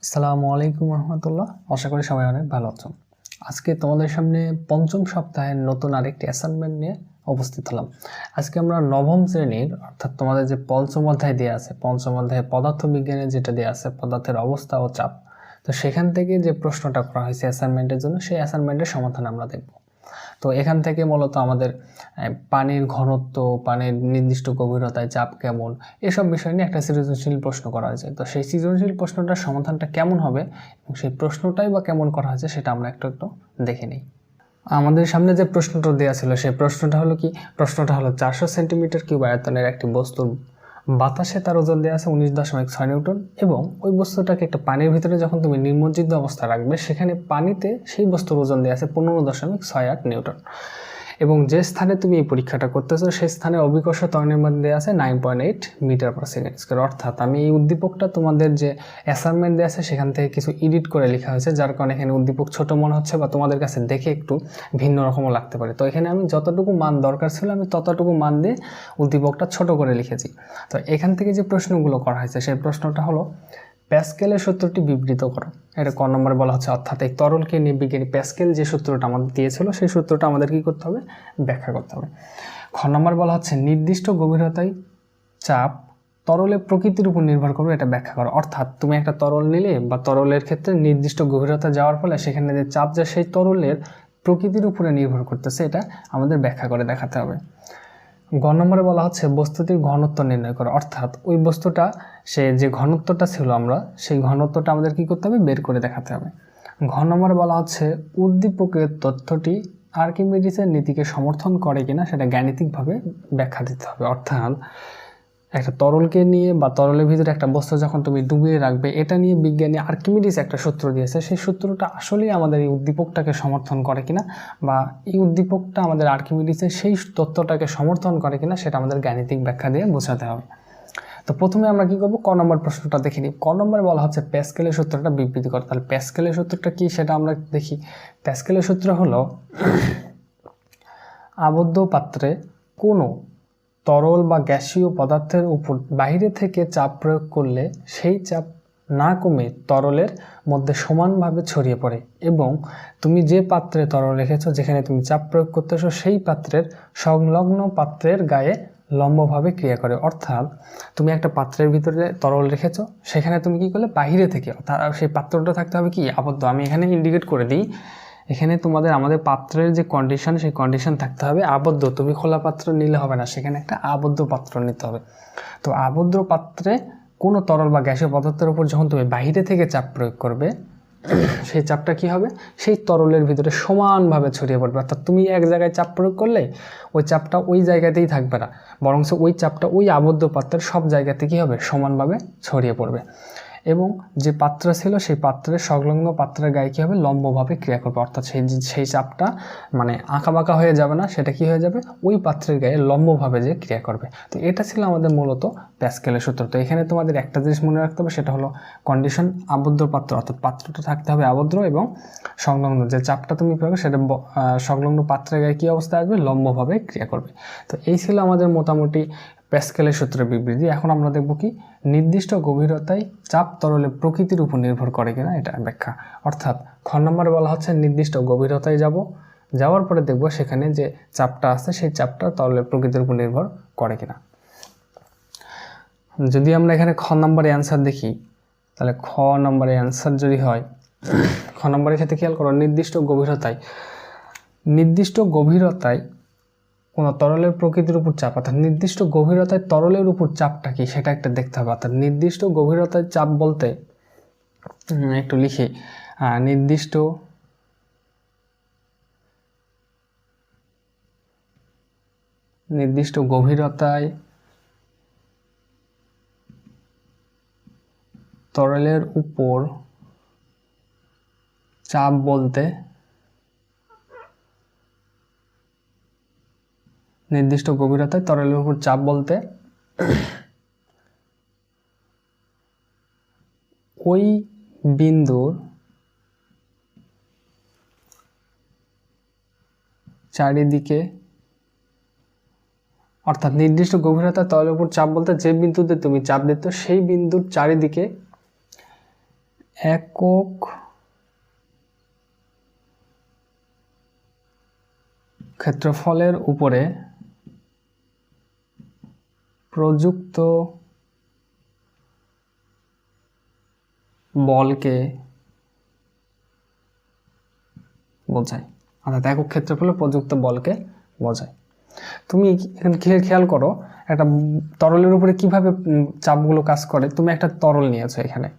আসসালামু আলাইকুম রহমতুল্লাহ। আশা করি সবাই অনেক ভালো আছেন। আজকে তোমাদের সামনে পঞ্চম সপ্তাহের নতুন আরেকটি অ্যাসাইনমেন্ট নিয়ে উপস্থিত হলাম। আজকে আমরা নবম শ্রেণীর অর্থাৎ তোমাদের যে পঞ্চম অধ্যায় দেওয়া আছে, পঞ্চম অধ্যায়ে পদার্থবিজ্ঞানের যেটা দেওয়া আছে পদার্থের অবস্থা ও চাপ, তো সেখান থেকে যে প্রশ্নটা করা হয়েছে অ্যাসাইনমেন্টের জন্য সেই অ্যাসাইনমেন্টের সমাধান আমরা দেখব। তো এখান থেকে মূলত আমাদের পানির ঘনত্ব, পানির নির্দিষ্ট গভীরতায় চাপ কেমন, এসব বিষয় নিয়ে একটা সৃজনশীল প্রশ্ন করা হয়েছে। তো সেই সৃজনশীল প্রশ্নটার সমাধানটা কেমন হবে এবং সেই প্রশ্নটাই বা কেমন করা হয়েছে সেটা আমরা একটু দেখে নিই। আমাদের সামনে যে প্রশ্নটা দেওয়া ছিল সেই প্রশ্নটা হলো কি, প্রশ্নটা হলো 400 সেন্টিমিটার কিউব আয়তনের একটি বস্তুর বাতাসে তার ওজন দেওয়া আছে 19.6 নিউটন এবং ওই বস্তুটাকে একটা পানির ভিতরে যখন তুমি নিমজ্জিত অবস্থা রাখবে সেখানে পানিতে সেই বস্তুর ওজন দেওয়া আছে 15.68 নিউটন এবং যে স্থানে তুমি এই পরীক্ষাটা করতেছো সেই স্থানে অভিকর্ষ ত্বরণের মধ্যে দেওয়া আছে 9.8 মিটার পার সেকেন্ড স্কয়ার। অর্থাৎ আমি এই উদ্দীপকটা তোমাদের যে অ্যাসাইনমেন্ট দেওয়া আছে সেখান থেকে কিছু এডিট করে লেখা হয়েছে, যার কারণে এখানে উদ্দীপক ছোট মনে হচ্ছে বা তোমাদের কাছে দেখে একটু ভিন্ন রকমও লাগতে পারে। তো এখানে আমি যতটুকু মান দরকার ছিল আমি ততটুকু মান দিয়ে উদ্দীপকটা ছোট করে লিখেছি। তো এখান থেকে যে প্রশ্নগুলো করা হয়েছে সেই প্রশ্নটা হলো প্যাসকেলের সূত্রটি বিবৃত করো। এটা ক নম্বরে বলা হচ্ছে, অর্থাৎ এই তরলকে নিয়ে বিজ্ঞানী প্যাসকেল যে সূত্রটা আমাদের দিয়েছিল সেই সূত্রটা আমাদের কি করতে হবে, ব্যাখ্যা করতে হবে। খ নম্বর বলা হচ্ছে নির্দিষ্ট গভীরতায় চাপ তরলের প্রকৃতির উপর নির্ভর করবে, এটা ব্যাখ্যা করো। অর্থাৎ তুমি একটা তরল নিলে বা তরলের ক্ষেত্রে নির্দিষ্ট গভীরতা যাওয়ার ফলে সেখানে যে চাপ যায় সেই তরলের প্রকৃতির উপরে নির্ভর করতেছে, এটা আমাদের ব্যাখ্যা করে দেখাতে হবে। গ নম্বরে বলা হচ্ছে বস্তুটির ঘনত্ব নির্ণয় করো। অর্থাৎ ওই বস্তুটা সে যে ঘনত্বটা ছিল আমরা সেই ঘনত্বটা আমাদের কি করতে হবে, বের করে দেখাতে হবে। ঘ নম্বরে বলা হচ্ছে উদ্দীপকের তথ্যটি আর্কিমিডিসের নীতিকে সমর্থন করে কিনা সেটা গাণিতিকভাবে ব্যাখ্যা দিতে হবে। অর্থাৎ একটা তরলকে নিয়ে বা তরলের ভিতরে একটা বস্তু যখন তুমি ডুবিয়ে রাখবে, এটা নিয়ে বিজ্ঞানী আর্কিমিডিস একটা সূত্র দিয়েছে, সেই সূত্রটা আসলেই আমাদের এই উদ্দীপকটাকে সমর্থন করে কিনা বা এই উদ্দীপকটা আমাদের আর্কিমিডিসের সেই তত্ত্বটাকে সমর্থন করে কিনা সেটা আমাদের গাণিতিক ব্যাখ্যা দিয়ে বোঝাতে হবে। তো প্রথমে আমরা কি করব, ক নম্বর প্রশ্নটা দেখে নিই। ক নম্বরে বলা হচ্ছে প্যাসকেলের সূত্রটা বিবৃতি করো। তাহলে প্যাসকেলের সূত্রটা কি সেটা আমরা দেখি। প্যাসকেলের সূত্র হলো আবদ্ধ পাত্রে কোনো তরল বা গ্যাসীয় পদার্থের উপর বাইরে থেকে চাপ প্রয়োগ করলে সেই চাপ না কমে তরলের মধ্যে সমানভাবে ছড়িয়ে পড়ে এবং তুমি যে পাত্রে তরল রেখেছো, যেখানে তুমি চাপ প্রয়োগ করতেছো সেই পাত্রের সংলগ্ন পাত্রের গায়ে লম্বভাবে ক্রিয়া করে। অর্থাৎ তুমি একটা পাত্রের ভিতরে তরল রেখেছো, সেখানে তুমি কি করলে বাইরে থেকে, অর্থাৎ সেই পাত্রটা থাকতে হবে কি আবদ্ধ। আমি এখানে ইন্ডিকেট করে দিই, এখানে আমাদের পাত্রের যে কন্ডিশন সেই কন্ডিশন থাকতে হবে আবদ্ধ। তুমি খোলা পাত্র নিলে হবে না, সেখানে একটা আবদ্ধ পাত্র নিতে হবে। তো আবদ্ধ পাত্রে কোনো তরল বা গ্যাসীয় পদার্থের উপর যখন তুমি বাইরে থেকে চাপ প্রয়োগ করবে সেই চাপটা কি হবে, সেই তরলের ভিতরে সমানভাবে ছড়িয়ে পড়বে। অর্থাৎ তুমি এক জায়গায় চাপ প্রয়োগ করলে ওই চাপটা ওই জায়গাতেই থাকবে না, বরং ওই চাপটা ওই আবদ্ধ পাত্রের সব জায়গাতে কী হবে, সমানভাবে ছড়িয়ে পড়বে এবং যে পাত্র ছিল সেই পাত্রের সংলগ্ন পাত্রের গায়ে কী হবে, লম্বভাবে ক্রিয়া করবে। অর্থাৎ সেই চাপটা মানে আঁকাবাঁকা হয়ে যাবে না, সেটা কি হয়ে যাবে, ওই পাত্রের গায়ে লম্বভাবে যে ক্রিয়া করবে। তো এটা ছিল আমাদের মূলত প্যাসকেলের সূত্র। তো এখানে তোমাদের একটা জিনিস মনে রাখতে হবে, সেটা হলো কন্ডিশন আবদ্ধ পাত্র, অর্থাৎ পাত্রটা থাকতে হবে আবদ্ধ এবং সংলগ্ন যে চাপটা তুমি পাবে সেটা সংলগ্ন পাত্রের গায়ে কী অবস্থায় আসবে, লম্বভাবে ক্রিয়া করবে। তো এই ছিল আমাদের মোটামুটি প্যাসকেলের সূত্রের বিবৃতি। এখন আমরা দেখব কি নির্দিষ্ট গভীরতায় চাপ তরলের প্রকৃতির উপর নির্ভর করে কিনা, এটা ব্যাখ্যা। অর্থাৎ খ নম্বরে বলা হচ্ছে নির্দিষ্ট গভীরতায় যাওয়ার পরে দেখব সেখানে যে চাপটা আছে সেই চাপটা তরলের প্রকৃতির উপর নির্ভর করে কিনা। যদি আমরা এখানে খ নম্বরে অ্যান্সার দেখি, তাহলে খ নম্বরে অ্যান্সার যদি হয়, খ নম্বরের ক্ষেত্রে খেয়াল করো নির্দিষ্ট গভীরতায় কোনো তরলের প্রকৃতির উপর চাপ, অর্থাৎ নির্দিষ্ট গভীরতায় তরলের উপর চাপটা কি সেটা একটা দেখতে হবে। অর্থাৎ নির্দিষ্ট গভীরতায় চাপ বলতে একটু লিখি, নির্দিষ্ট গভীরতায় তরলের উপর চাপ বলতে নির্দিষ্ট গভীরতায় তরলের উপর চাপ বলতে ওই বিন্দুর চারিদিকে, অর্থাৎ নির্দিষ্ট গভীরতায় তরলের উপর চাপ বলতে যে বিন্দুতে তুমি চাপ দিচ্ছ সেই বিন্দুর চারিদিকে একক ক্ষেত্রফলের উপরে প্রযুক্ত বলকে বোঝায়, অর্থাৎ একক ক্ষেত্রফলে প্রযুক্ত বলকে বোঝায়। তুমি এখানে খেয়াল করো একটা তরলের উপরে কিভাবে চাপগুলো কাজ করে। তুমি একটা তরল নিয়েছো, এখানে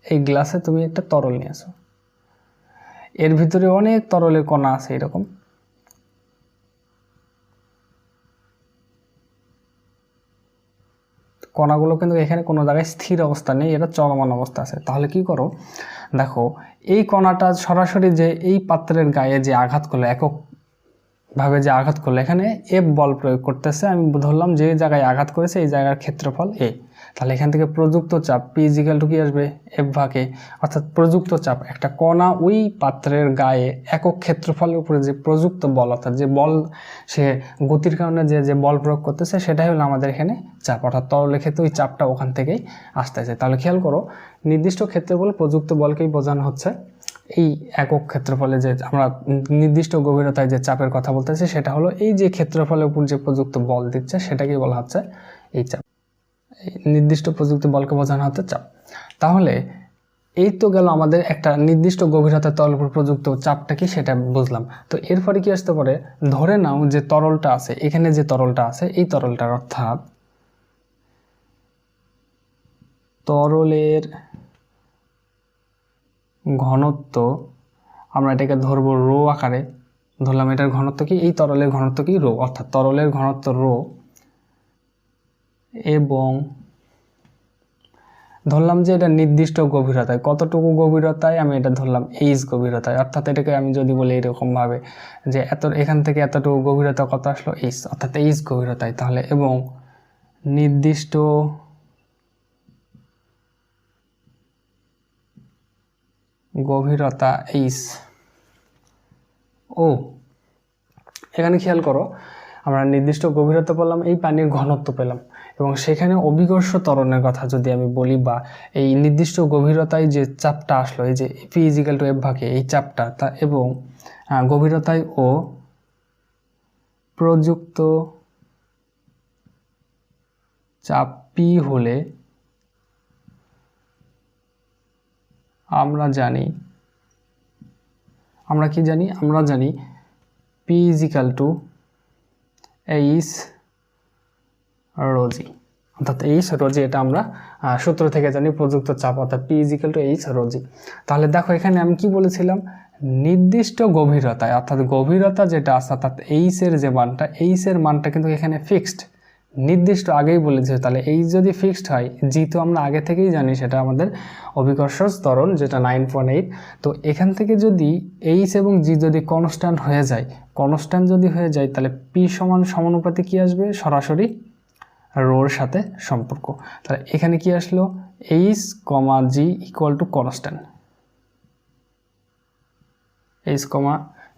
এই গ্লাসে তুমি একটা তরল নিয়েছো, এর ভিতরে অনেক তরলের কণা আছে এরকম। কণাগুলো কিন্তু এখানে কোনো জায়গায় স্থির অবস্থা নেই, এটা চলমান অবস্থা আছে। তাহলে কি করো, দেখো এই কণাটা সরাসরি যে এই পাত্রের গায়ে যে আঘাত করলো, এককভাবে যে আঘাত করলো, এখানে এফ বল প্রয়োগ করতেছে। আমি ধরলাম যে জায়গায় আঘাত করেছে এই জায়গার ক্ষেত্রফল এ। তাহলে এখান থেকে প্রযুক্ত চাপ পি ইজিক্যাল টু কি আসবে, এফ ভাগ এ। অর্থাৎ প্রযুক্ত চাপ, একটা কণা ওই পাত্রের গায়ে একক ক্ষেত্রফলের উপরে যে প্রযুক্ত বল, অর্থাৎ যে বল সে গতির কারণে যে বল প্রয়োগ করতেছে, সেটাই হলো আমাদের এখানে চাপ। অর্থাৎ তরলের ক্ষেত্রে ওই চাপটা ওখান থেকেই আসতেছে। তাহলে খেয়াল করো, নির্দিষ্ট ক্ষেত্রফল প্রযুক্ত বলকেই বোঝানো হচ্ছে। এই একক ক্ষেত্রফলে যে আমরা নির্দিষ্ট গভীরতায় যে চাপের কথা বলতেছি, সেটা হলো এই যে ক্ষেত্রফলের উপর যে প্রযুক্ত বল দিচ্ছে সেটাকে বলা হচ্ছে এই চাপ। নির্দিষ্ট প্রযুক্ত বলকে বোঝানো হচ্ছে চাপ। তাহলে এই তো গেল আমাদের একটা নির্দিষ্ট গভীরতার তরলের উপর প্রযুক্ত চাপটা কি সেটা বুঝলাম। তো এরপরে কি আসতে পারে, ধরে নাও যে তরলটা আছে, এখানে যে তরলটা আছে, এই তরলটার অর্থাৎ তরলের ঘনত্ব, আমরা এটাকে ধরবো রো আকারে ধরলাম। এটার ঘনত্ব কি, এই তরলের ঘনত্ব কি রো, অর্থাৎ তরলের ঘনত্ব রো, এবং ধরলাম যে এটা নির্দিষ্ট গভীরতায়, কতটুকু গভীরতায়, আমি এটা ধরলাম এইচ গভীরতায়। অর্থাৎ এটাকে আমি যদি বলি এরকম ভাবে যে এখান থেকে এতটুকু গভীরতা কত আসলো, এইচ, অর্থাৎ এইচ গভীরতায়। তাহলে এবং নির্দিষ্ট গভীরতা এইচ ও, এখানে খেয়াল করো আমরা নির্দিষ্ট গভীরতা পেলাম, এই পানির ঘনত্ব পেলাম, এবং সেখানে অভিকর্ষ ত্বরণের কথা যদি আমি বলি, বা এই নির্দিষ্ট গভীরতায় যে চাপটা আসলো, এই যে পি ইজিক্যাল টু এফ ভাগে এই চাপটা, তা এবং গভীরতায় ও প্রযুক্ত চাপ পি হলে আমরা কি জানি, আমরা জানি পি ইজিক্যাল টু এইচ রোজি, অর্থাৎ এইচ রোজি, এটা আমরা সূত্র থেকে জানি প্রযুক্ত চাপ, অর্থাৎ পি ইজিক্যাল টু এইচ রোজি। তাহলে দেখো এখানে আমি কি বলেছিলাম, নির্দিষ্ট গভীরতায়, অর্থাৎ গভীরতা যেটা আছে, অর্থাৎ এইচ এর যে মানটা, এইচ এর মানটা কিন্তু এখানে ফিক্সড, নির্দিষ্ট আগেই বলেছে। তাহলে এইচ যদি ফিক্সড হয়, জি তো আমরা আগে থেকেই জানি সেটা আমাদের অভিকর্ষ ত্বরণ, যেটা 9.8। তো এখান থেকে যদি এইচ এবং জি যদি কনস্ট্যান্ট হয়ে যায়, তাহলে পি সমানুপাতে কি আসবে, সরাসরি রোর সাথে সম্পর্ক। তাহলে এখানে কি আসলো, H comma G equal to constant, H comma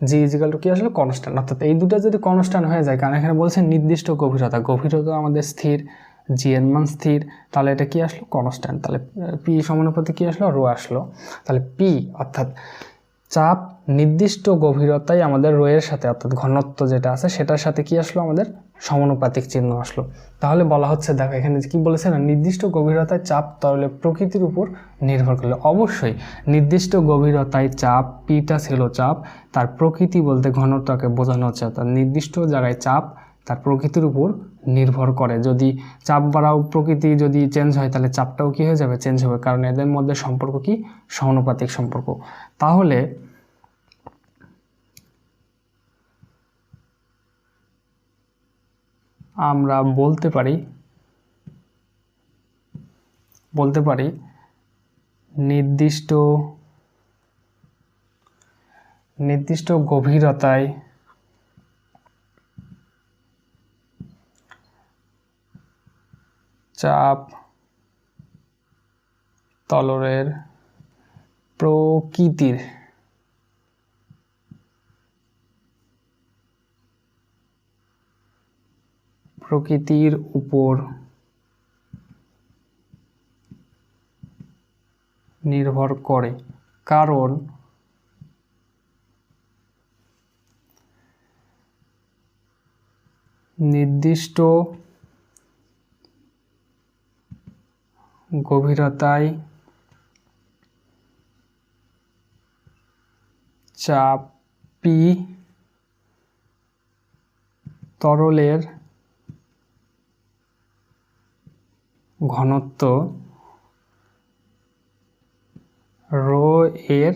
G equal to কি আসলো, কনস্ট্যান্ট। অর্থাৎ এই দুটো যদি কনস্ট্যান্ট হয়ে যায়, কারণ এখানে বলছে নির্দিষ্ট গভীরতা আমাদের স্থির, জি এর মান স্থির, তাহলে এটা কি আসলো, কনস্ট্যান্ট। তাহলে পি সমানুপাতে কি আসলো, রো আসলো। তাহলে পি অর্থাৎ চাপ নির্দিষ্ট গভীরতায় আমাদের রো এর সাথে, অর্থাৎ ঘনত্ব যেটা আছে সেটার সাথে কি আসলো, আমাদের সমানুপাতিক চিহ্ন আসলো। তাহলে বলা হচ্ছে, দেখো এখানে কি বলেছে না, নির্দিষ্ট গভীরতায় চাপ তরলের প্রকৃতির উপর নির্ভর করলে, অবশ্যই নির্দিষ্ট গভীরতায় চাপ, পিটা ছিল চাপ, তার প্রকৃতি বলতে ঘনত্বকে বোঝানো হচ্ছে, অর্থাৎ নির্দিষ্ট জায়গায় চাপ তার প্রকৃতির উপর নির্ভর করে। যদি চাপ বাড়াও প্রকৃতি যদি চেঞ্জ হয়, তাহলে চাপটাও কি হয়ে যাবে, চেঞ্জ হবে, কারণ এদের মধ্যে সম্পর্ক কি, সমানুপাতিক সম্পর্ক। তাহলে আমরা বলতে পারি নির্দিষ্ট গভীরতায় চাপ তরলের প্রকৃতির প্রকৃতির উপর নির্ভর করে, কারণ নির্দিষ্ট গভীরতায় চাপ P তরলের ঘনত্ব রো এর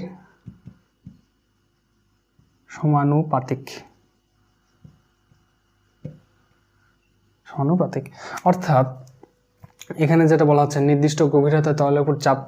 সমানুপাতিক। অর্থাৎ এখানে যেটা বলা হচ্ছে নির্দিষ্ট গভীরতায় তরলের উপর চাপ,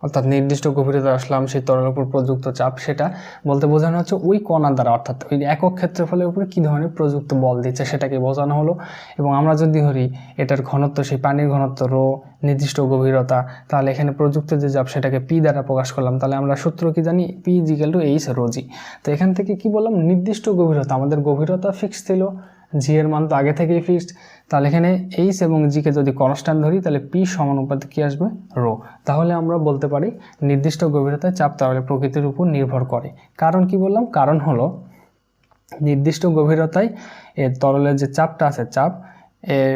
অর্থাৎ নির্দিষ্ট গভীরতায় আসলাম সেই তরলের উপর প্রযুক্ত চাপ, সেটা বলতে বোঝানো হচ্ছে ওই কণা দ্বারা, অর্থাৎ ওই একক ক্ষেত্রফলের উপরে কী ধরনের প্রযুক্ত বল দিচ্ছে সেটাকে বোঝানো হলো। এবং আমরা যদি ধরি এটার ঘনত্ব, সেই পানির ঘনত্ব রো, নির্দিষ্ট গভীরতা, তাহলে এখানে প্রযুক্ত যে চাপ সেটাকে পি দ্বারা প্রকাশ করলাম। তাহলে আমরা সূত্র কি জানি? P = H ρg। তো এখান থেকে কি বললাম? নির্দিষ্ট গভীরতা, আমাদের গভীরতা ফিক্স ছিল, জি এর মান তো আগে থেকেই ফিক্সড। তাহলে এখানে এইচ এবং জিকে যদি কনস্ট্যান্ট ধরি তাহলে পি সমানুপাতিক কি আসবে? রো। তাহলে আমরা বলতে পারি নির্দিষ্ট গভীরতায় চাপ তাহলে প্রকৃতির উপর নির্ভর করে। কারণ কি বললাম? কারণ হলো নির্দিষ্ট গভীরতায় এর তরলের যে চাপটা আছে, চাপ এর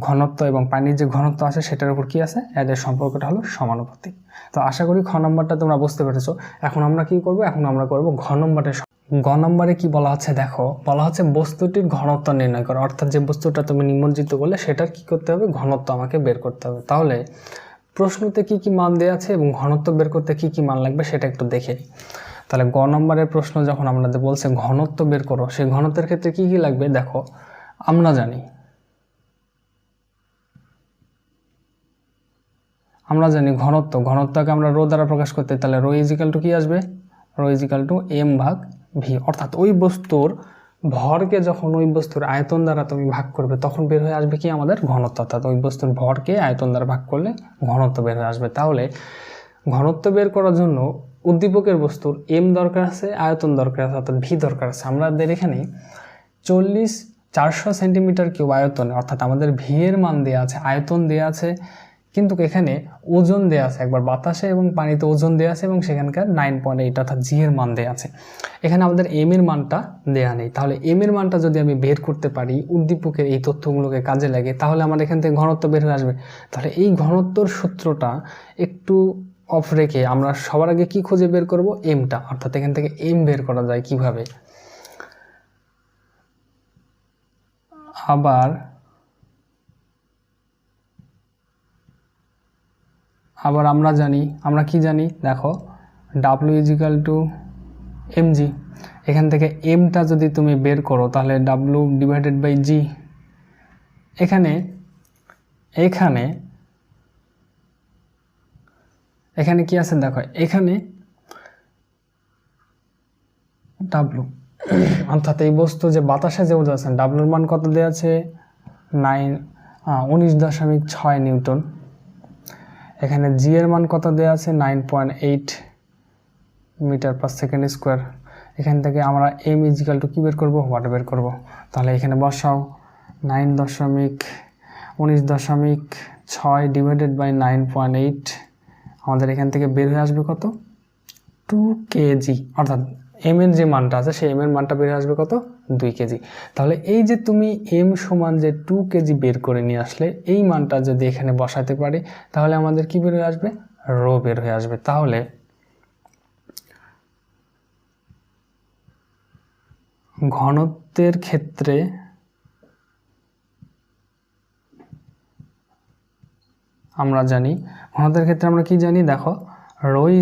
ঘনত্ব এবং পানির যে ঘনত্ব আছে সেটার উপর কি আছে? এদের সম্পর্কটা হলো সমানুপাতিক। তো আশা করি খ নম্বরটা তোমরা বুঝতে পেরেছো। এখন আমরা কি করব? এখন আমরা করব ঘ নম্বরের। গ নম্বরে কি বলা হচ্ছে দেখো, বলা হচ্ছে বস্তুটির ঘনত্ব নির্ণয় করো। অর্থাৎ যে বস্তুটা তুমি নিমজ্জিত করলে সেটার কি করতে হবে? ঘনত্ব আমাকে বের করতে হবে। তাহলে প্রশ্নতে কি কি মান দেওয়া আছে এবং ঘনত্ব বের করতে কি কি মান লাগবে সেটা একটু দেখে নিই। তাহলে গ নম্বরের প্রশ্ন যখন আমাদের বলছে ঘনত্ব বের করো, সেই ঘনত্বের ক্ষেত্রে কি কি লাগবে দেখো। আমরা জানি ঘনত্বকে আমরা রো দ্বারা প্রকাশ করতে, তাহলে রো = কি আসবে? Rho = m/v। অর্থাৎ ওই বস্তুর ভরকে যখন ওই বস্তুর আয়তন দ্বারা তুমি ভাগ করবে তখন বের হয়ে আসবে কি? আমাদের ঘনত্ব। অর্থাৎ ওই বস্তুর ভরকে আয়তন দ্বারা ভাগ করলে ঘনত্ব বের হয়ে আসবে। তাহলে ঘনত্ব বের করার জন্য উদ্দীপকের বস্তুর m দরকার আছে, আয়তন দরকার আছে, অর্থাৎ v দরকার আছে। আমাদের এখানে 400 সেন্টিমিটার কিউব আয়তনে, অর্থাৎ আমাদের v এর মান দেওয়া আছে, আয়তন দেওয়া আছে, কিন্তু এখানে ওজন দেওয়া আছে, একবার বাতাসে এবং পানিতে ওজন দেওয়া আছে এবং সেখানকার 9.8 অর্থাৎ জি এর মান দেওয়া আছে। এখানে আমাদের এম এর মানটা দেওয়া নেই। তাহলে এম এর মানটা যদি আমি বের করতে পারি উদ্দীপকের এই তথ্যগুলোকে কাজে লাগে, তাহলে আমার এখান থেকে ঘনত্ব বের হয়ে আসবে। তাহলে এই ঘনত্বর সূত্রটা একটু অফ রেখে আমরা সবার আগে কি খুঁজে বের করব? এমটা। অর্থাৎ এখান থেকে এম বের করা যায় কিভাবে? আবার আমরা কি জানি দেখো, W = mg। এখান থেকে এমটা যদি তুমি বের করো তাহলে W/g। এখানে কি আছে দেখো, এখানে W অর্থাৎ এই বস্তু যে বাতাসে যে ওজন আছে, W এর মান কত দেওয়া আছে? 19.6 নিউটন। এখানে জি এর মান কত দেওয়া আছে? 9.8 মিটার/সেকেন্ড স্কোয়ার। এখান থেকে আমরা m = কি বের করব? ওয়াট বের করব। তাহলে এখানে বসাও 19.6 / 9.8, আমাদের এখান থেকে বের হয়ে আসবে কত? 2 কেজি। অর্থাৎ এম এর যে মানটা আছে সেই এম এর মানটা বের হয়ে আসবে কত? 2 কেজি। তাহলে এই যে তুমি এম সমান যে 2 কেজি বের করে নিয়ে আসলে, এই মানটা যদি এখানে বসাতে পারি তাহলে আমাদের কি বের হয়ে আসবে? রো বের হয়ে আসবে। তাহলে ঘনত্বের ক্ষেত্রে আমরা কি জানি দেখো, রো =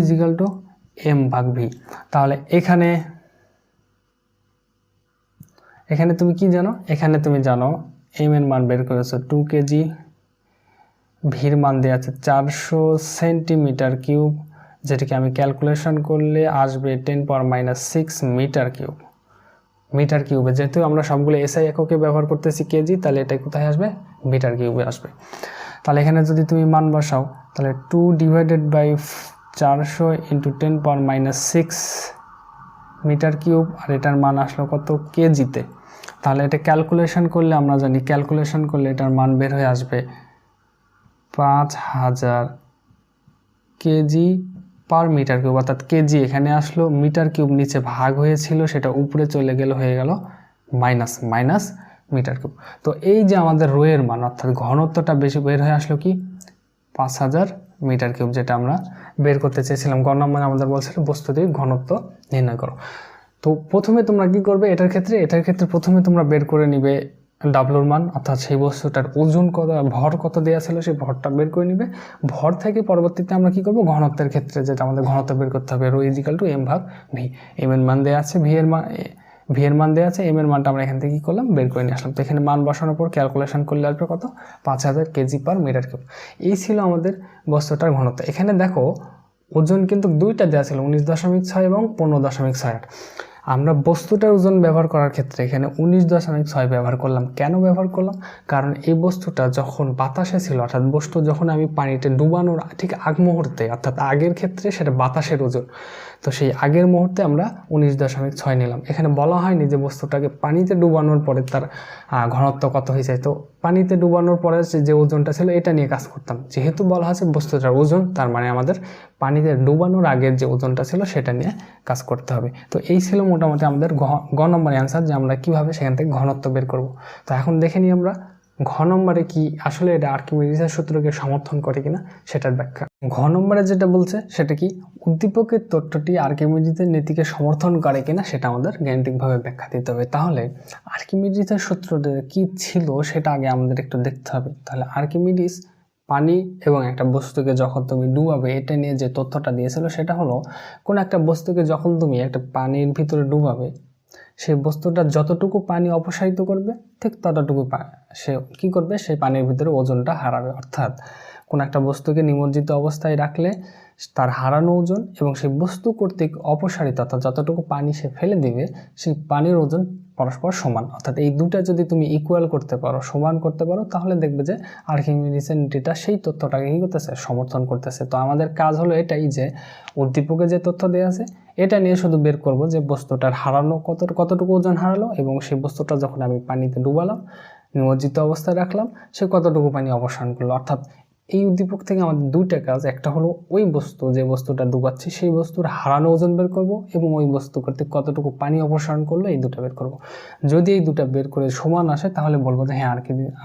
m/v। তাহলে এখানে তুমি কি জানো? এখানে তুমি জানো m এর মান বের করেছো 2 কেজি, ভির মান দেওয়া আছে 400 সেন্টিমিটার কিউব, যেটাকে আমি ক্যালকুলেশন করলে আসবে 10⁻⁻6 মিটার কিউবে। যেহেতু আমরা সবগুলো এসআই এককে ব্যবহার করতেছি কেজি, তাহলে এটা কোথায় আসবে? মিটার কিউবে আসবে। তাহলে এখানে যদি তুমি মান বসাও তাহলে 2 / 400 × 10⁻⁶ মিটার কিউব, আর এটার মান আসলো কত কেজিতে। তাহলে এটা ক্যালকুলেশন করলে আমরা জানি, ক্যালকুলেশন করলে এটার মান বের হয়ে আসবে 5000 কেজি পার মিটার কিউব। অর্থাৎ কেজি এখানে আসলো, মিটার কিউব নিচে ভাগ হয়েছিল সেটা উপরে চলে গেল, হয়ে গেল মাইনাস মাইনাস মিটার কিউব। তো এই যে আমাদের রোয়ের মান অর্থাৎ ঘনত্বটা বেশি বের হয়ে আসলো কি 5000 মিটার কিউব, যেটা আমরা বের করতে চেয়েছিলাম। গ নম্বরে আমাদের বলছিল বস্তুটির ঘনত্ব নির্ণয় করো। তো প্রথমে তোমরা কি করবে, এটার ক্ষেত্রে প্রথমে তোমরা বের করে নিবে ডাব্লুর মান, অর্থাৎ সেই বস্তুটার ওজন কত, ভর কত দেওয়া ছিল সেই ভরটা বের করে নিবে। ভর থেকে পরবর্তীতে আমরা কি করব, ঘনত্বের ক্ষেত্রে যেটা আমাদের ঘনত্ব বের করতে হবে, রো ইজিক্যাল টু এম ভাগ ভি। এম এর মান দেওয়া আছে, ভি এর মান দেওয়া আছে, এম এর মানটা আমরা এখান থেকে কি করলাম, বের করে নিয়ে আসলাম। তো এখানে মান বসানোর পর ক্যালকুলেশন করলে আসবে কত, 5000 কেজি পার মিটার কিউব। এই ছিল আমাদের বস্তুটার ঘনত্ব। এখানে দেখো ওজন কিন্তু দুইটা দেওয়া ছিল, 19.6 এবং 15.68। আমরা বস্তুটার ওজন ব্যবহার করার ক্ষেত্রে এখানে 19.6 ব্যবহার করলাম। কেন ব্যবহার করলাম, কারণ এই বস্তুটা যখন বাতাসে ছিল, অর্থাৎ বস্তু যখন আমি পানিতে ডুবানোর ঠিক আগ মুহূর্তে, অর্থাৎ আগের ক্ষেত্রে সেটা বাতাসের ওজন, তো সেই আগের মুহূর্তে আমরা 19.6 নিলাম। এখানে বলা হয়নি যে বস্তুটাকে পানিতে ডুবানোর পরে তার ঘনত্ব কত হয়েছে। তো পানিতে ডুবানোর পরে যে ওজনটা ছিল এটা নিয়ে কাজ করতাম। যেহেতু বলা হয়েছে বস্তুটার ওজন, তার মানে আমাদের পানিতে ডুবানোর আগের যে ওজনটা ছিল সেটা নিয়ে কাজ করতে হবে। তো এই ছিল মোটামুটি আমাদের গ নম্বরের অ্যান্সার, যে আমরা কীভাবে সেখান থেকে ঘনত্ব বের করব। তো এখন দেখে নিই আমরা ঘ নম্বরে কি আসলে এটা আর্কিমিডিসের সূত্রকে সমর্থন করে কিনা সেটার ব্যাখ্যা। ঘ নম্বরে যেটা বলছে সেটা কি, উদ্দীপকের তত্ত্বটি আর্কিমিডিসের নীতিকে সমর্থন করে কিনা সেটা আমাদের গাণিতিকভাবে ব্যাখ্যা দিতে হবে। তাহলে আর্কিমিডিসের সূত্রটা কি ছিল সেটা আগে আমাদের একটু দেখতে হবে। তাহলে আর্কিমিডিস পানি এবং একটা বস্তুকে যখন তুমি ডুবাবে এটা নিয়ে যে তথ্যটা দিয়েছিল সেটা হলো, কোন একটা বস্তুকে যখন তুমি একটা পানির ভিতরে ডুবাবে, সেই বস্তুটা যতটুকু পানি অপসারিত করবে ঠিক ততটুকু সে কি করবে, সেই পানির ভিতরে ওজনটা হারাবে। অর্থাৎ কোন একটা বস্তুকে নিমজ্জিত অবস্থায় রাখলে তার হারানো ওজন এবং সেই বস্তু কর্তৃক অপসারিত, অর্থাৎ যতটুকু পানি সে ফেলে দিবে সেই পানির ওজন পরস্পর সমান। অর্থাৎ এই দুটা যদি তুমি ইকুয়াল করতে পারো, সমান করতে পারো, তাহলে দেখবে যে আর্কিমিডিসের নীতিটা সেই তথ্যটাকে কি করতেছে, সমর্থন করতেছে। তো আমাদের কাজ হলো এটাই, যে উদ্দীপকে যে তথ্য দেওয়া আছে এটা নিয়ে শুধু বের করব যে বস্তুটার হারানো কতটুকু ওজন হারালো, এবং সেই বস্তুটা যখন আমি পানিতে ডুবালাম, নিমজ্জিত অবস্থায় রাখলাম, সে কতটুকু পানি অপসারণ করলো। অর্থাৎ এই উদ্দীপক থেকে আমাদের দুইটা কাজ, একটা হলো ওই বস্তু যে বস্তুটা ডুবাচ্ছি সেই বস্তুর হারানো ওজন বের করব, এবং ওই বস্তু কর্তৃক কতটুকু পানি অপসারণ করলো এই দুটো বের করব। যদি এই দুটো বের করে সমান আসে তাহলে বলবো যে হ্যাঁ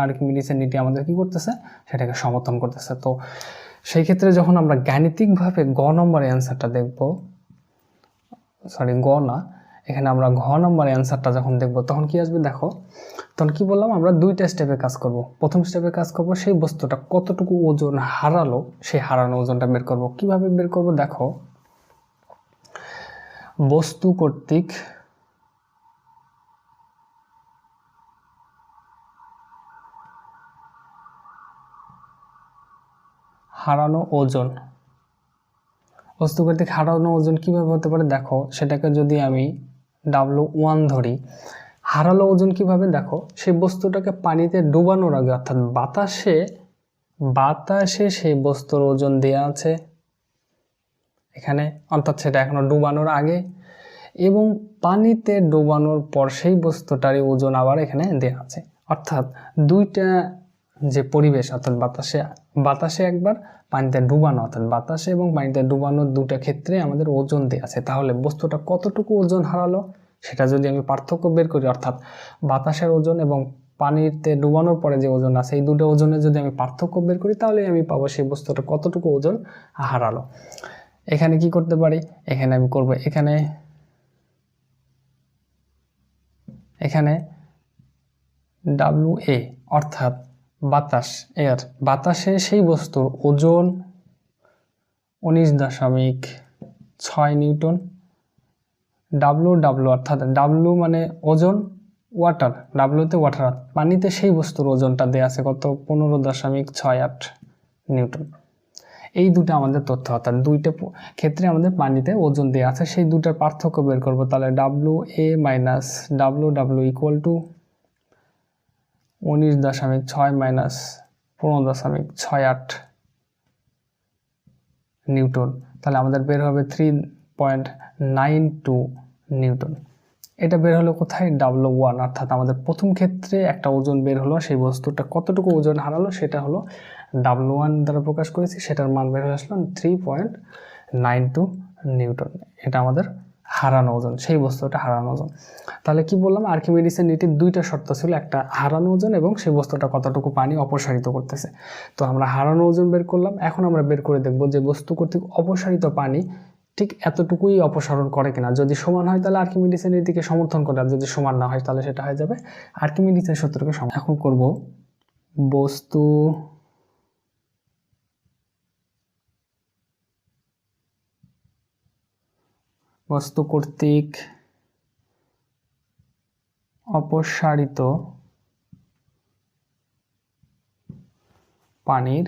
আর্কিমিডিসের নীতি আমাদের কি করতেছে, সেটাকে সমর্থন করতেছে। তো সেই ক্ষেত্রে যখন আমরা গাণিতিকভাবে গ নম্বরের অ্যান্সারটা দেখব, গ না, এখানে আমরা ঘ নম্বরের অ্যান্সারটা যখন দেখব তখন কি আসবে দেখো। তখন কি বললাম, আমরা দুইটা স্টেপে কাজ করব। প্রথম স্টেপে কাজ করব সেই বস্তুটা কতটুকু ওজন হারালো সেই হারানো ওজনটা বের করব। কিভাবে বের করব দেখো, বস্তু কর্তৃক হারানো ওজন, বস্তু কর্তৃক হারানো ওজন কিভাবে হতে পারে দেখো, সেটাকে যদি আমি W1 ধরি, হারালো ওজন কিভাবে দেখো, সেই বস্তুটাকে পানিতে ডুবানোর আগে, অর্থাৎ বাতাসে সেই বস্তুর ওজন দেয়া আছে এখানে, অর্থাৎ সেটা এখনো ডুবানোর আগে, এবং পানিতে ডুবানোর পর সেই বস্তুটারই ওজন আবার এখানে দেয়া আছে। অর্থাৎ দুইটা যে পরিবেশ, অর্থাৎ বাতাসে একবার, পানিতে ডুবানো, অর্থাৎ বাতাসে এবং পানিতে ডুবানোর দুটো ক্ষেত্রে আমাদের ওজন দেয়া আছে। তাহলে বস্তুটা কতটুকু ওজন হারালো সেটা যদি আমি পার্থক্য বের করি, অর্থাৎ বাতাসের ওজন এবং পানিতে ডুবানোর পরে যে ওজন আছে এই দুটো ওজনের যদি আমি পার্থক্য বের করি, তাহলে আমি পাবো সেই বস্তুটা কতটুকু ওজন হারালো। এখানে কি করতে পারি, এখানে আমি করব, এখানে WA অর্থাৎ বাতাসে সেই বস্তুর ওজন 19.6 নিউটন, W অর্থাৎ W মানে ওজন, ওয়াটার, তে ওয়াটার, পানিতে সেই বস্তুর ওজনটা দেয়া আছে কত, 15.68 নিউটন। এই দুটো আমাদের তথ্য, অর্থাৎ দুইটা ক্ষেত্রে আমাদের পানিতে ওজন দেওয়া আছে, সেই দুটার পার্থক্য বের করব। তাহলে WA minus W equal to 19.6 minus 15.68 Newton. তাহলে আমাদের বের হবে 3.92 নিউটন। এটা বের হলো কোথায়? W1, অর্থাৎ আমাদের প্রথম ক্ষেত্রে একটা ওজন বের হলো, সেই বস্তুটা কতটুকু ওজন হারালো সেটা হলো W1 দ্বারা প্রকাশ করেছি, সেটার মান বের হয়ে আসলো 3.92 নিউটন। এটা আমাদের হারানো ওজন, সেই বস্তুটা হারানো ওজন। তাহলে কি বললাম, আর্কিমিডিসের নীতির দুইটা শর্ত ছিল, একটা হারানো ওজন এবং সেই বস্তুটা কতটুকু পানি অপসারিত করতেছে। তো আমরা হারানো ওজন বের করলাম, এখন আমরা বের করে দেখব যে বস্তু কর্তৃক অপসারিত পানি ঠিক এতটুকুই অপসারণ করে কিনা। যদি সমান হয় তাহলে আর্কিমিডিসের নীতিকে সমর্থন করে, আর যদি সমান না হয় তাহলে সেটা হয়ে যাবে আর্কিমিডিসের সূত্রকে সমর্থন। এখন করব বস্তু কর্তৃক অপসারিত পানির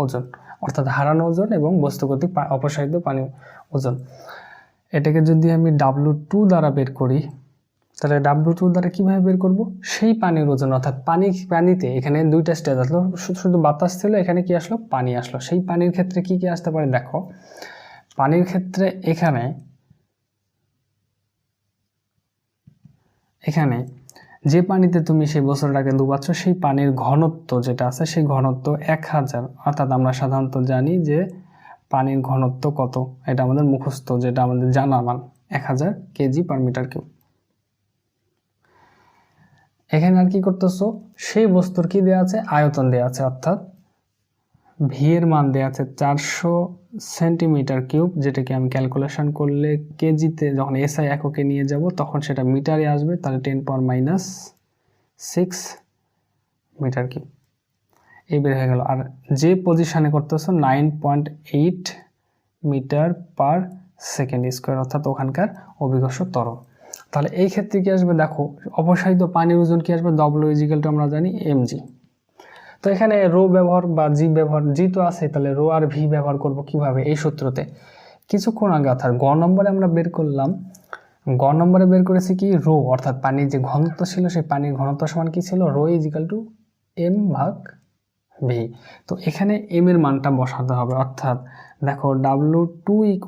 ওজন, অর্থাৎ হারানো ওজন এবং বস্তু কর্তৃক অপসারিত পানির ওজন। এটাকে যদি আমি W2 দ্বারা বের করি, তাহলে W2 দ্বারা কিভাবে বের করব? সেই পানির ওজন, অর্থাৎ পানিতে এখানে দুইটা স্টেজ আসলো, শুধু বাতাস ছিল, এখানে কি আসলো? পানি আসলো। সেই পানির ক্ষেত্রে কি কি আসতে পারে দেখো। পানির ক্ষেত্রে এখানে যে পানিতে তুমি সেই বস্তুটাকে ডুবাচ্ছ, সেই পানির ঘনত্ব যেটা আছে, সেই ঘনত্ব 1000, অর্থাৎ আমরা সাধারণত জানি যে পানির ঘনত্ব কত, এটা আমাদের মুখস্থ, যেটা আমাদের জানা মান 1000 kg/m³। এখানে আর কি করতেছো, সেই বস্তুর কি দেওয়া আছে? আয়তন দেওয়া আছে, অর্থাৎ ভি এর মান দেওয়া আছে 400 cm³, যেটাকে আমি ক্যালকুলেশন করলে কেজিতে, যখন এসআই এককে নিয়ে যাব তখন সেটা মিটারে আসবে, তাহলে 10⁻⁶ m³। এই বের হয়ে গেল। আর যে পজিশনে করতেছো 9.8 m/s², অর্থাৎ ওখানকার অভিকর্ষ ত্বরণ। তাহলে এই ক্ষেত্রে কি আসবে দেখো, অপসারিত পানির ওজন কি আসবে? W = আমরা জানি mg। তো এখানে রো ব্যবহার বা জি ব্যবহার, জি তো আছে, তাহলে রো আর ভি ব্যবহার করব কিভাবে? এই সূত্রতে কিছুক্ষণ আগে, অর্থাৎ গ নম্বরে আমরা বের করলাম, গ নম্বরে বের করেছি কি? রো, অর্থাৎ পানির যে ঘনত্ব ছিল, সেই পানির ঘনত্ব সমান কি ছিল? Rho = m/v। তো এখানে m এর মানটা বসাতে হবে, অর্থাৎ দেখো W2 =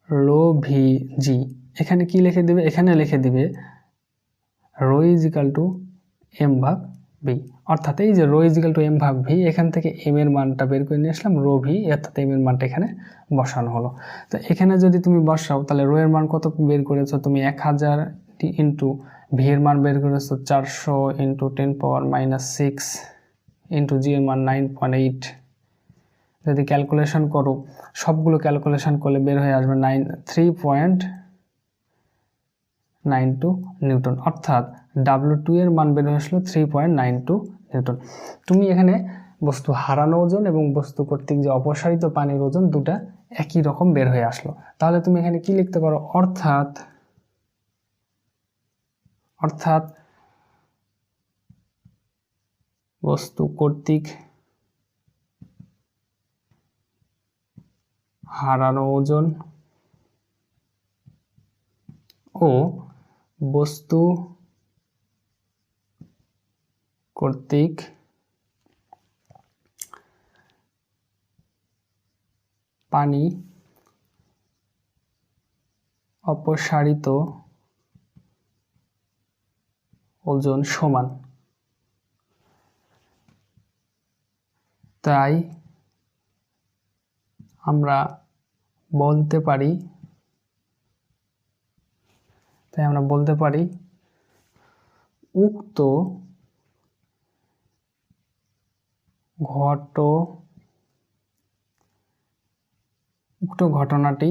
রো vg। এখানে কি লিখে দিবে? এখানে লিখে দিবে রো = m/v, অর্থাৎ এই যে রো = m/v, এখান থেকে m এর মানটা বের করে নিয়ে আসলাম, রো ভি, অর্থাৎ m এর মানটা এখানে বসানো হলো। তো এখানে যদি তুমি বসাও, তাহলে রো এর মান কত বের করেছো তুমি? 1000 ইন্টু ভি এর মান বের করেছো 400 ইন্টু 10⁻⁶ ইন্টু জি এর মান 9.8। যদি ক্যালকুলেশন করো, সবগুলো ক্যালকুলেশন করলে বের হয়ে আসবে 3.92 নিউটন, অর্থাৎ W2 এর মান বের হয়ে আসলো 3.92 নিউটন। তুমি এখানে বস্তু হারানো ওজন এবং বস্তু কর্তৃক যে অপসারিত পানির ওজন দুটা একই রকম বের হয়ে আসলো। তাহলে তুমি এখানে কি লিখতে পারো? অর্থাৎ বস্তু কর্তৃক হারানো ওজন ও বস্তু কর্তৃক পানি অপসারিত ওজন সমান। তাই আমরা বলতে পারি উক্ত ঘটনাটি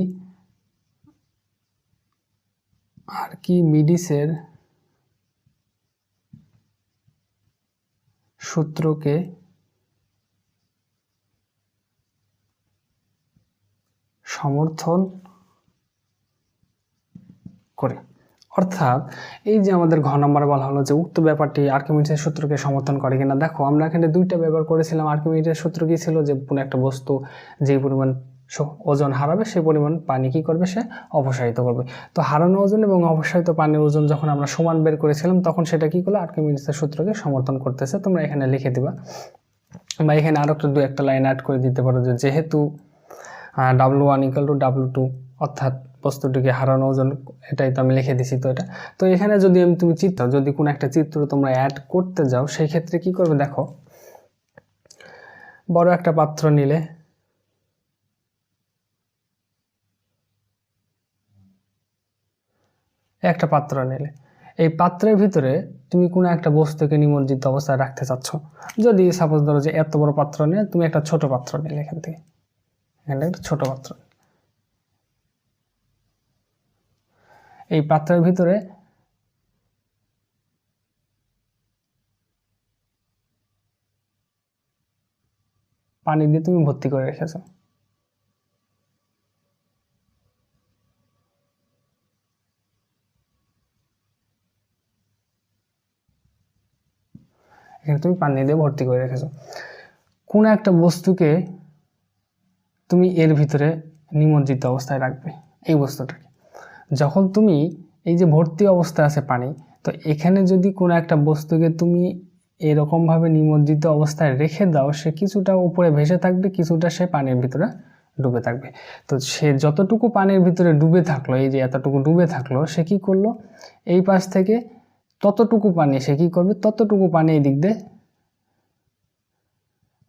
আর্কিমিডিসের সূত্রকে সমর্থন করে। অর্থাৎ এই যে আমাদের ঘ নম্বরে বলা হলো যে উক্ত ব্যাপারটি আর্কিমিডিসের সূত্রকে সমর্থন করে কিনা। দেখো আমরা এখানে দুইটা ব্যবহার করেছিলাম। আর্কিমিডিসের সূত্র কি ছিল? যে কোনো একটা বস্তু যে পরিমাণ ওজন হারাবে সেই পরিমাণ পানি কি করবে? সে অপসারিত করবে। তো হারানো ওজন এবং অপসারিত পানির ওজন যখন আমরা সমান বের করেছিলাম, তখন সেটা কি করলো? আর্কিমিডিসের সূত্রকে সমর্থন করতেছে। তোমরা এখানে লিখে দিবা। বা এখানে আরও একটু 2-1টা লাইন অ্যাড করে দিতে পারো যে যেহেতু W1 = W2, অর্থাৎ বস্তুটিকে হারানো ওজন, এটাই তো আমি লিখে দিছি। তো এটা তো এখানে যদি তুমি যদি কোনো একটা চিত্র তোমরা অ্যাড করতে যাও, সেই ক্ষেত্রে কি করবে দেখো, বড় একটা পাত্র নিলে, একটা পাত্র নিলে, এই পাত্রের ভিতরে তুমি কোনো একটা বস্তুকে নিমজ্জিত অবস্থায় রাখতে চাচ্ছ। যদি সাপোজ ধরো যে এত বড় পাত্র নিয়ে তুমি একটা ছোট পাত্র নিলে, এখান থেকে একটা ছোট পাত্র, এই পাত্রের ভিতরে পানি দিয়ে তুমি ভর্তি করে রেখেছো। এখানে তুমি পানি দিয়ে ভর্তি করে রেখেছো। কোনো একটা বস্তুকে তুমি এর ভিতরে নিমজ্জিত অবস্থায় রাখবে, এই বস্তুটাকে। যখন তুমি এই যে ভর্তি অবস্থায় আছে পানি, তো এখানে যদি কোনো একটা বস্তুকে তুমি এরকমভাবে নিমজ্জিত অবস্থায় রেখে দাও, সে কিছুটা উপরে ভেসে থাকবে, কিছুটা সে পানির ভিতরে ডুবে থাকবে। তো সে যতটুকু পানির ভিতরে ডুবে থাকলো, এই যে এতটুকু ডুবে থাকলো, সে কি করলো, এই পাশ থেকে ততটুকু পানি সে কি করবে, ততটুকু পানি এই দিক দিয়ে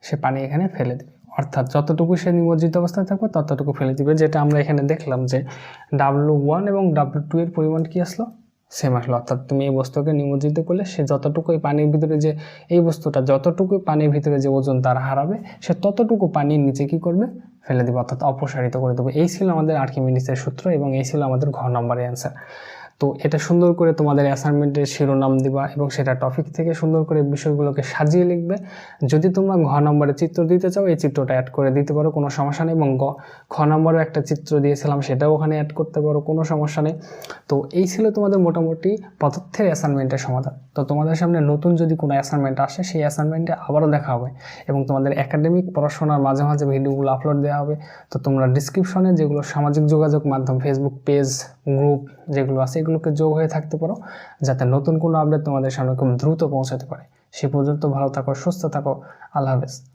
সে পানি এখানে ফেলে দেবে। অর্থাৎ যতটুকু সে নিমজ্জিত অবস্থায় থাকবে ততটুকু ফেলে দিবে। যেটা আমরা এখানে দেখলাম যে W1 এবং W2 এর পরিমাণ কি আসলো, সেম আসলো। অর্থাৎ তুমি এই বস্তুকে নিমজ্জিত করলে সে যতটুকু পানির ভিতরে যে এই বস্তুটা যতটুকু পানির ভিতরে যে ওজন তার হারাবে, সে ততটুকু পানির নিচে কি করবে, ফেলে দিবে, অর্থাৎ অপসারিত করে দেবে। এই ছিল আমাদের আর্কিমিডিসের সূত্র এবং এই ছিল আমাদের ঘ নম্বরের অ্যান্সার। তো এটা সুন্দর করে তোমাদের অ্যাসাইনমেন্টের শিরোনাম দিবা এবং সেটা টপিক থেকে সুন্দর করে বিষয়গুলোকে সাজিয়ে লিখবে। যদি তোমরা ঘ নম্বরে চিত্র দিতে চাও, এই চিত্রটা অ্যাড করে দিতে পারো, কোনো সমস্যা নেই। এবং খ নম্বরে একটা চিত্র দিয়েছিলাম, সেটাও ওখানে অ্যাড করতে পারো, কোনো সমস্যা নেই। তো এই ছিল তোমাদের মোটামুটি পদার্থের অ্যাসাইনমেন্টের সমাধান। তো তোমাদের সামনে নতুন যদি কোনো অ্যাসাইনমেন্ট আসে, সেই অ্যাসাইনমেন্টে আবারও দেখা হবে এবং তোমাদের একাডেমিক পড়াশোনার মাঝে মাঝে ভিডিওগুলো আপলোড দেওয়া হবে। তো তোমরা ডিসক্রিপশনে যেগুলো সামাজিক যোগাযোগ মাধ্যম, ফেসবুক পেজ, গ্রুপ যেগুলো আছে, এগুলোকে যোগ হয়ে থাকতে পারো, যাতে নতুন কোনো আপডেট তোমাদের সামনে খুব দ্রুত পৌঁছাতে পারে। সে পর্যন্ত ভালো থাকো, সুস্থ থাকো, আল্লাহ হাফেজ।